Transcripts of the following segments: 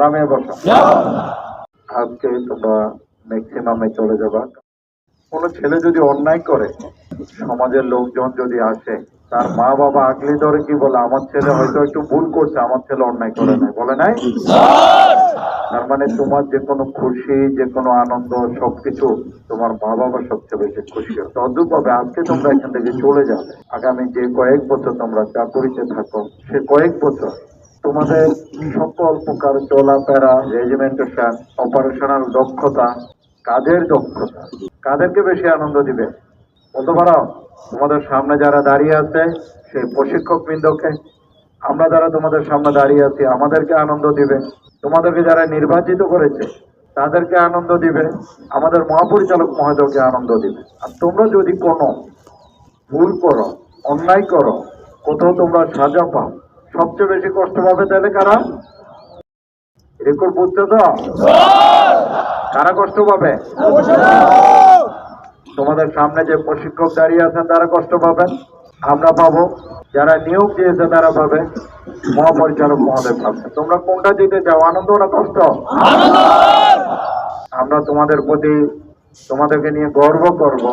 আরামে বসো। আজকে তোমরা ম্যাক্সিমামে চলে যাবা। কোনো ছেলে যদি অন্যায় করে, সমাজের লোকজন যদি আসে, তার মা বাবা আগলে ধরে কি বলে, আমার ছেলে হয়তো একটু ভুল করছে, আমার ছেলে অন্যায় করে নাই, বলে নাই? তার মানে তোমার যে কোনো খুশি, যে কোনো আনন্দ, সবকিছু তোমার মা বাবা সবচেয়ে বেশি খুশি হয়। তদ্রুপভাবে আজকে তোমরা এখান থেকে চলে যাবে, আগামী যে কয়েক বছর তোমরা চাকরিতে থাকো, সে কয়েক বছর তোমাদের সকল প্রকার চলাফেরা, রেজিমেন্টেশন, অপারেশনাল দক্ষতা, কাজের দক্ষতা, কাদেরকে বেশি আনন্দ দিবে বলতে পারো? তোমাদের সামনে যারা দাঁড়িয়ে আছে সেই প্রশিক্ষক বৃন্দকে, আমরা যারা তোমাদের সামনে দাঁড়িয়ে আছি আমাদেরকে আনন্দ দিবে, তোমাদেরকে যারা নির্বাচিত করেছে তাদেরকে আনন্দ দিবে, আমাদের মহাপরিচালক মহোদয়কে আনন্দ দিবে। আর তোমরা যদি কোনো ভুল করো, অন্যায় করো, কোথাও তোমরা সাজা পাও, সবচেয়ে বেশি কষ্ট পাবে তাহলে কারা? রেকর্ড বুঝতে তো কারা কষ্ট পাবে? তোমাদের সামনে যে প্রশিক্ষক দাঁড়িয়ে আছেন তারা কষ্ট পাবেন, আমরা পাবো, যারা নিয়োগ দিয়েছে তারা পাবে, মহাপরিচালক মহোদয় পাবে। তোমরা কোনটা দিতে চাও, আনন্দ না কষ্ট? আমরা তোমাদের প্রতি, তোমাদেরকে নিয়ে গর্ব করব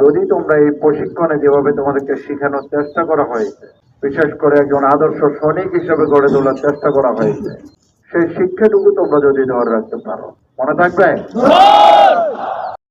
যদি তোমরা এই প্রশিক্ষণে যেভাবে তোমাদেরকে শেখানোর চেষ্টা করা হয়েছে, বিশেষ করে একজন আদর্শ সৈনিক হিসেবে গড়ে তোলার চেষ্টা করা হয়েছে, সেই শিক্ষাটুকু তোমরা যদি ধরে রাখতে পারো, মনে থাকবে।